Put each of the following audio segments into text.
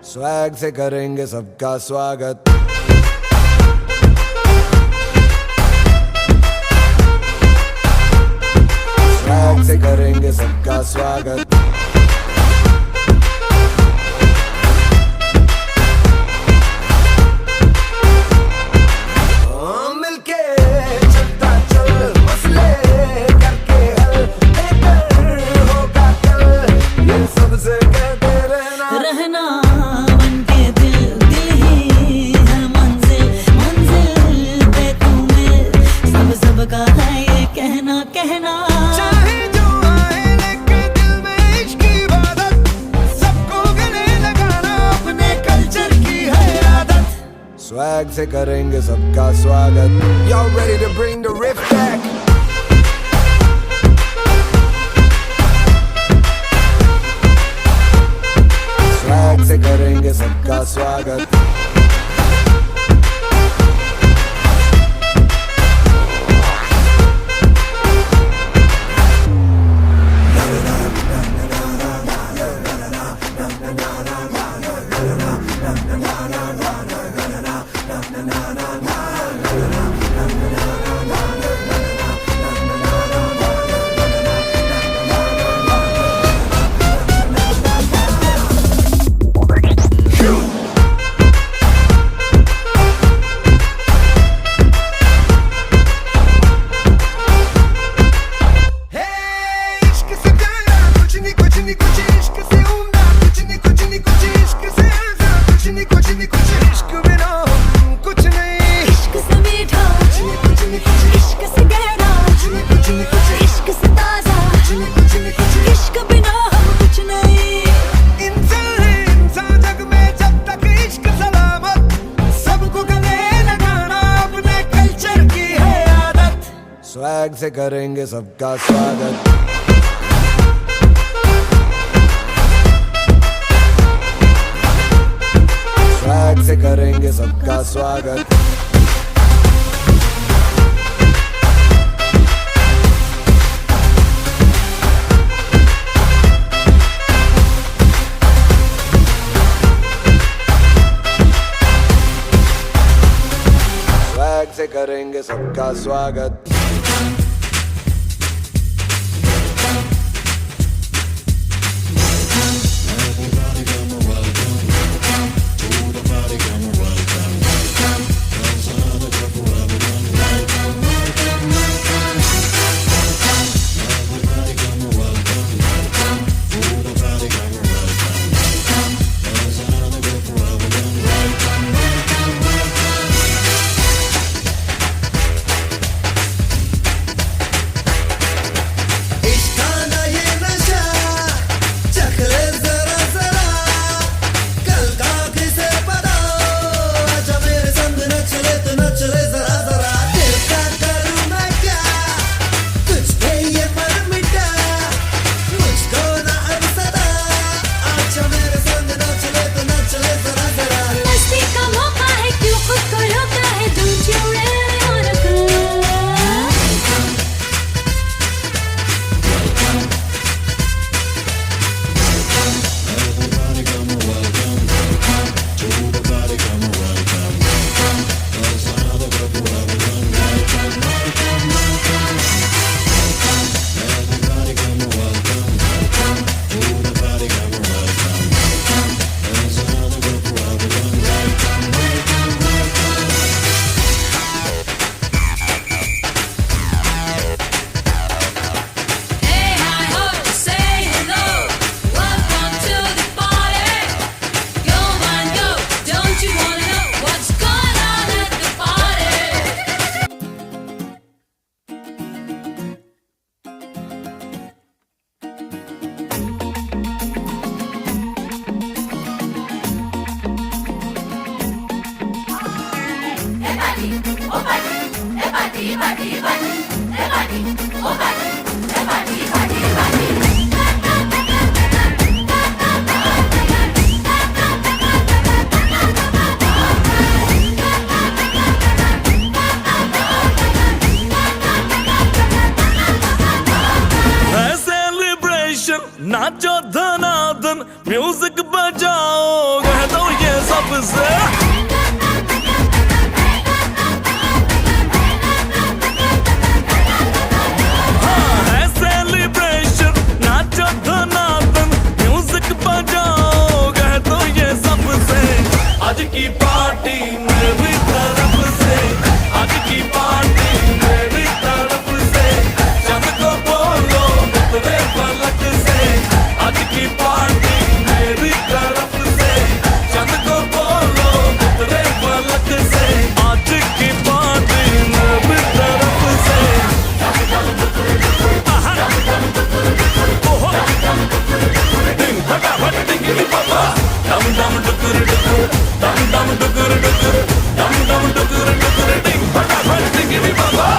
Swag से करेंगे सबका स्वागत। स्वैग से करेंगे सबका स्वागत। मिलके चलता चल मसले करके हल बेहतर होगा कल, ये सबसे कहते रहना बनके दिल दिल ही है मंजिल मंजिल पे तू मिल, सब का है ये कहना कहना। चाहे जो आए लेके दिल में इश्क की इबादत, सबको गले लगाना अपने कल्चर की है आदत। स्वैग से करेंगे सबका स्वागत। Y'all ready to bring the riff back? Swag से करेंगे सबका स्वागत। स्वैग से करेंगे सबका स्वागत। स्वैग से करेंगे सबका स्वागत। स्वैग से करेंगे सबका स्वागत। नाचो धनाधन म्यूजिक बजाओ से आज की पार्टी मेरी तरफ से, आज की पार्टी मेरी तरफ से, चंद को बोलो उतरे पलक से, आज की पार्टी मेरी तरफ से, चंद को बोलो उतरे पलक से, आज की पार्टी मेरी तरफ से। डिंग फटाफट डिंगी पापा, डम डम डुकुर डुकुर, डम डम डुकुर डुकुर, डम डम डुकुर डुकुर, डिंग फटाफट डिंगी पापा।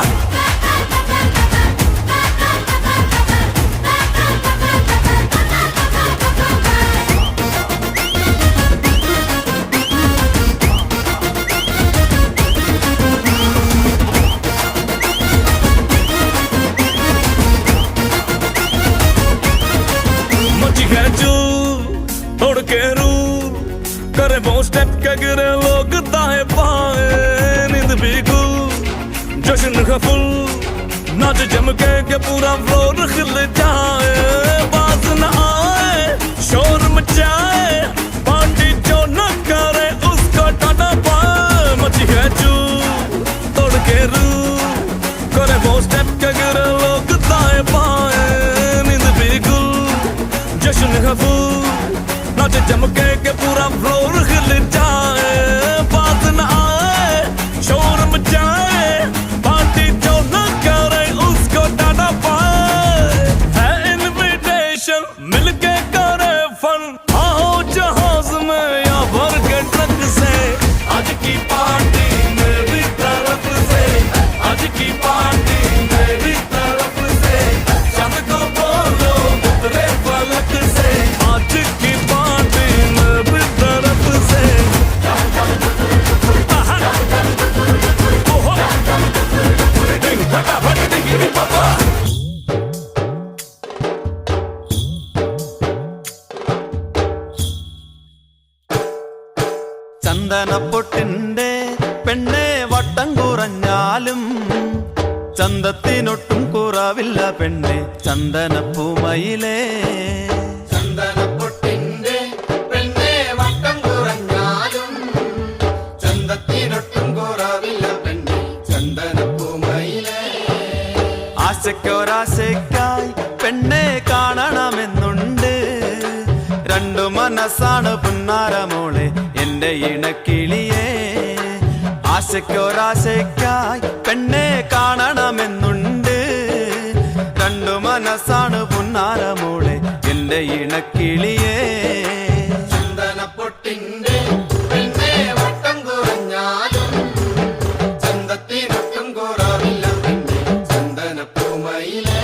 मची है जो तोड़ के रूल करे वो स्टेप के गिरे लोग दाएं बाएं, नींद भी गुल जश्न का फुल, नाच जम के पूरा फ्लोर खिल जाए, बाज न आए शोर मचाए, पार्टी जो न करे उसको टाटा पाए। मची है जो तोड़ के रूल करे वो स्टेप के गिरे लोग दाएं बाएं, नींद भी गुल जश्न का फुल, नाच चमके के पूरा फ्लोर हिल जाए, बात न आए शोर मचाए, पार्टी जो न करे उसको टाटा पाए। है इनविटेशन मिलके करे फन, आओ जहाज में या भर के ट्रक से, आज की पार्टी मेरी तरफ से, आज की पार्टी मेरी तरफ से, चंद को बोलो उतरे पलक से, आज की पार्टी मेरी तरफ से। डिंग फटाफट डिंगी पापा। ചന്ദനപ്പൊട്ടിന്റെ പെണ്ണെ വട്ടം കുറഞ്ഞാലും ചന്തത്തിനൊട്ടും കുറവില്ല പെണ്ണെ ചന്ദനപ്പൂമയിലേ. ചന്ദനപ്പൊട്ടിന്റെ പെണ്ണെ വട്ടം കുറഞ്ഞാലും ചന്തത്തിനൊട്ടും കുറവില്ല പെണ്ണെ ചന്ദനപ്പൂമയിലേ. ആശയ്ക്കൊരാശയ്ക്കായി പെണ്ണെ കാണണമെന്നുണ്ട്, രണ്ടു മനസ്സാണ് പുന്നാരമോളെ എന്റെ ഇണക്കിളിയേ. ആശയ്ക്കൊരാശയ്ക്കായി പെണ്ണെ കാണണമെന്നുണ്ട്, രണ്ടു മനസ്സാണ് പുന്നാരമോളെ എന്റെ ഇണക്കിളിയേ. ചന്ദനപ്പൊട്ടിന്റെ പെണ്ണെ വട്ടം കുറഞ്ഞാലും ചന്തത്തിനൊട്ടും കുറവില്ല പെണ്ണെ ചന്ദനപ്പൂമയിലേ.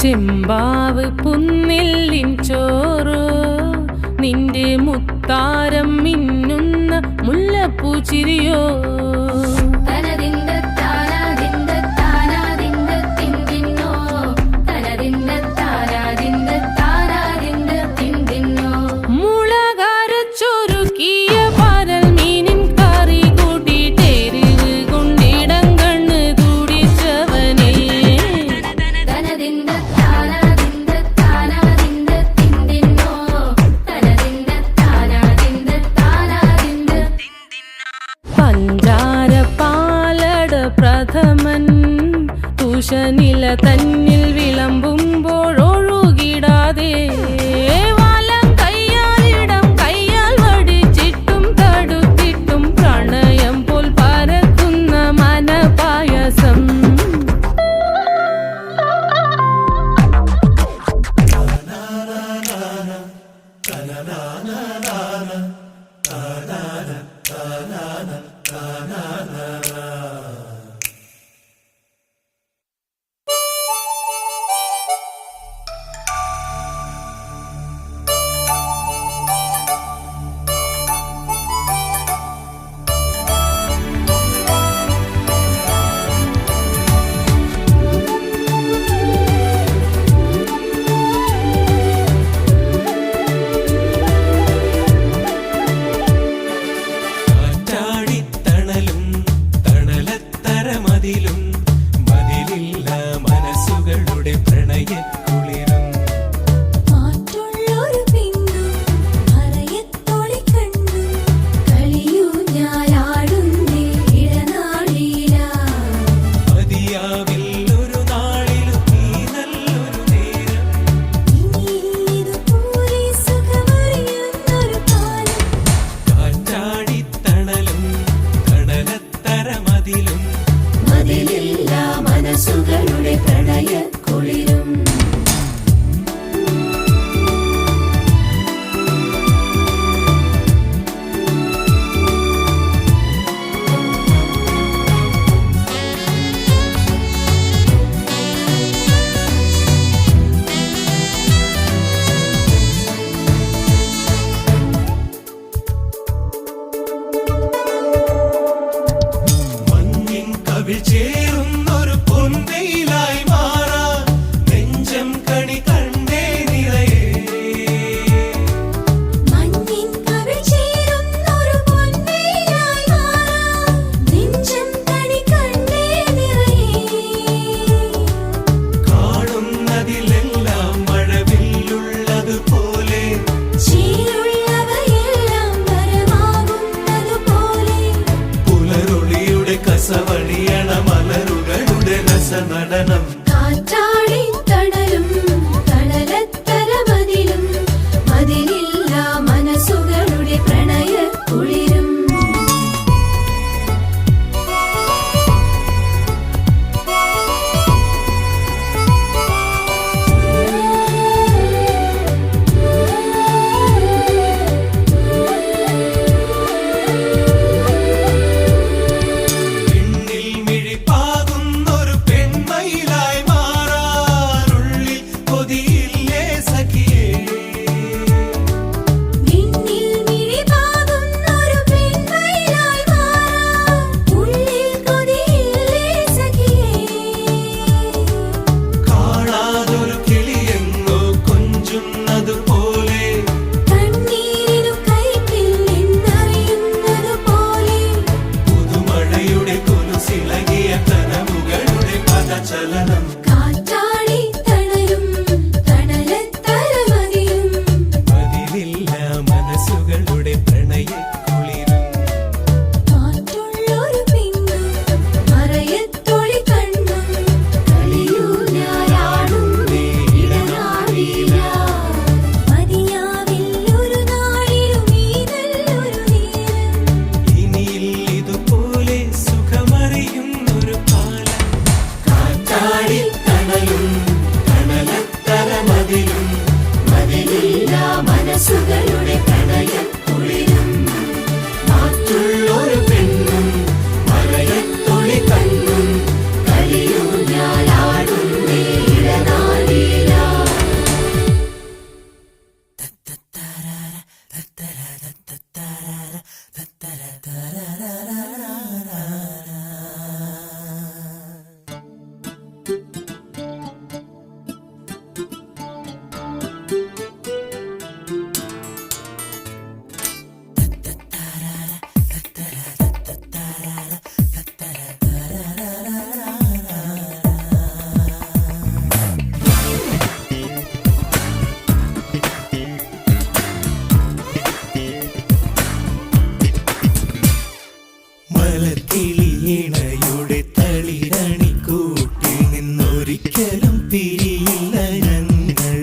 ചെമ്പാവ് പുന്നില്ലിൻ ചോറോ, നിന്റെ മുത്താരം മിന്നുന്ന മുല്ലപ്പൂച്ചിരിയോ. മുളകരച്ചൊരുക്കിയ പാരൽ മീനിൻ കറി കൂട്ടിട്ടെരിവ് കൊണ്ടിടം കണ്ണ് തുടിച്ചവനേ. പഞ്ചാര മനസ്സുകളുടെ പ്രണയം കുളിരും മാറ്റുള്ളൊരു പെണ്ണും മറയത്തൊളി കണ്ണും കളിയൂഞ്ഞാലാടുന്നേ ഇടനാഴിയില മലക്കിളിയിണയുടെ തളിരണി കൂട്ടിൽ നിന്നൊരിക്കലും പിരിയില്ല ഞങ്ങൾ,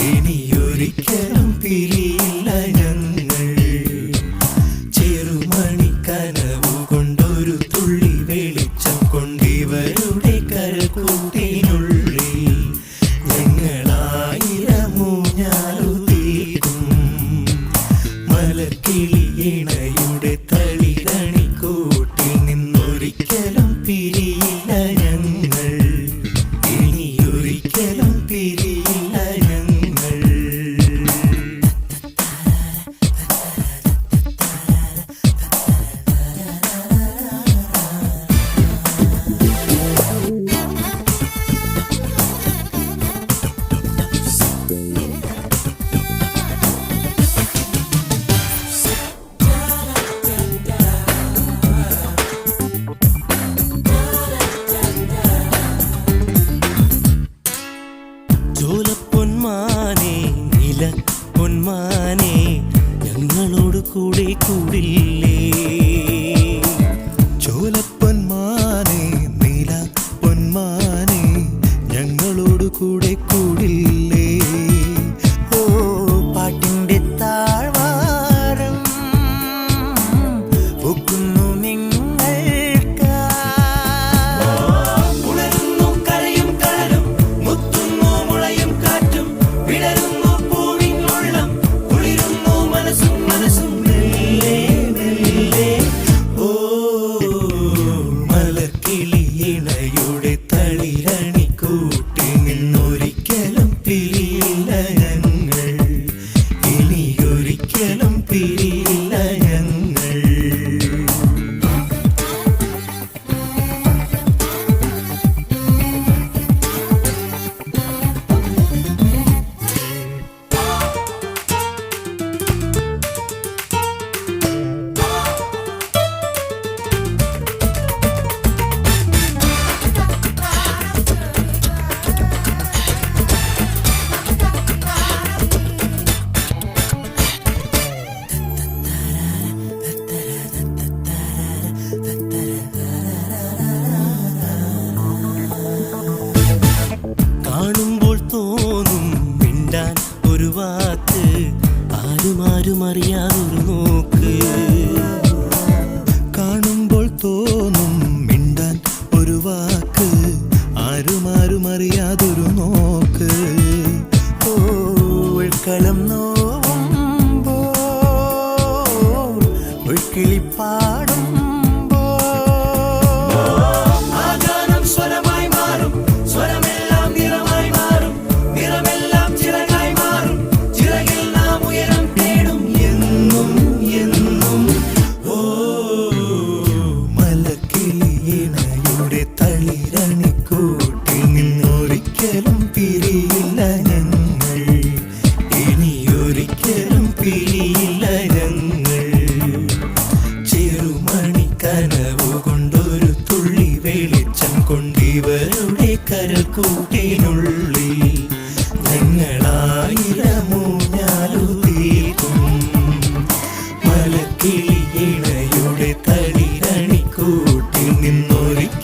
ഇനിയൊരിക്കലും പിരിയില്ല ഞങ്ങൾ. ചെറുമണി കനവു കൊണ്ടൊരു തുള്ളി വെളിച്ചം കൊണ്ടിവരുടെ കരക്കൂട്ടിനുള്ളിൽ ഞങ്ങളായിരമൂഞ്ഞാലു തീർക്കും. മലക്കിളിയിണയുടെ തളിരണി കൂട്ടിൽ നിന്നൊരിക്കലും പിരിയില്ല ഞങ്ങൾ, ഇനിയൊരിക്കലും പിരിയില്ല ഞങ്ങൾ. ചോലപ്പൊന്മാനെ നില പൊന്മാനെ ഞങ്ങളോട് കൂടെ കൂടില്ലേ. ചോലപ്പൊന്മാനെ നില പൊന്മാനെ ഞങ്ങളോട് കൂടെ കൂടില്ലേ. ഓ പാട്ടിന്റെ താഴ്വാരം പൊക്കുന്നു നിങ്ങൾക്ക്. ഉണരുന്നു കരയും കടലും മുത്തുന്നു മുളയും കാറ്റും വിടരുന്നു പൂവിനുള്ളം കുളിരുന്നു മനസ്സും മനസ്സും മെല്ലെ മെല്ലെ. ഓ മലർക്കിളിയിണയുടെ തളിരണി കൂട്ടിൽ നിന്നൊരിക്കലും പിരിയില്ല ഞങ്ങൾ, ഇനിയൊരിക്കലും പിരിയില്ല ഞങ്ങൾ. കാണുമ്പോൾ തോന്നും മിണ്ടാൻ ഒരു വാക്ക്, ആരും അറിയാതൊരു നോക്ക്. കാണുമ്പോൾ തോന്നും മിണ്ടാൻ ഒരു വാക്ക്, ആരും അറിയാതൊരു നോക്ക്. ഓൾക്കളം നോവുമ്പോൾ ഒഴുക്കിളിപ്പാടും സ്വരമായി മാറും, സ്വരമെല്ലാം നിറമായി മാറും, നിറമെല്ലാം ചിറകായി മാറും, ചിറകിൽ നാം ഉയരം തേടും എന്നും എന്നും. ഓ മലക്കിളിയിണയുടെ തളിരണി കൂട്ടിൽ നിന്നൊരിക്കലും പിരിയില്ല ഞങ്ങൾ, ഇനിയൊരിക്കലും പിരിയില്ല ഞങ്ങൾ. ചെറുമണി കനവു കൊണ്ടൊരു തുള്ളി വെളിച്ചം കൊണ്ടിവരുടെ കരക്കൂട്ടിനുള്ളിൽ ഞങ്ങളായിരമൂഞ്ഞാലു തീർക്കും. മലക്കിളിയിണയുടെ തളിരണി കൂട്ടിൽ നിന്നൊരിക്കലും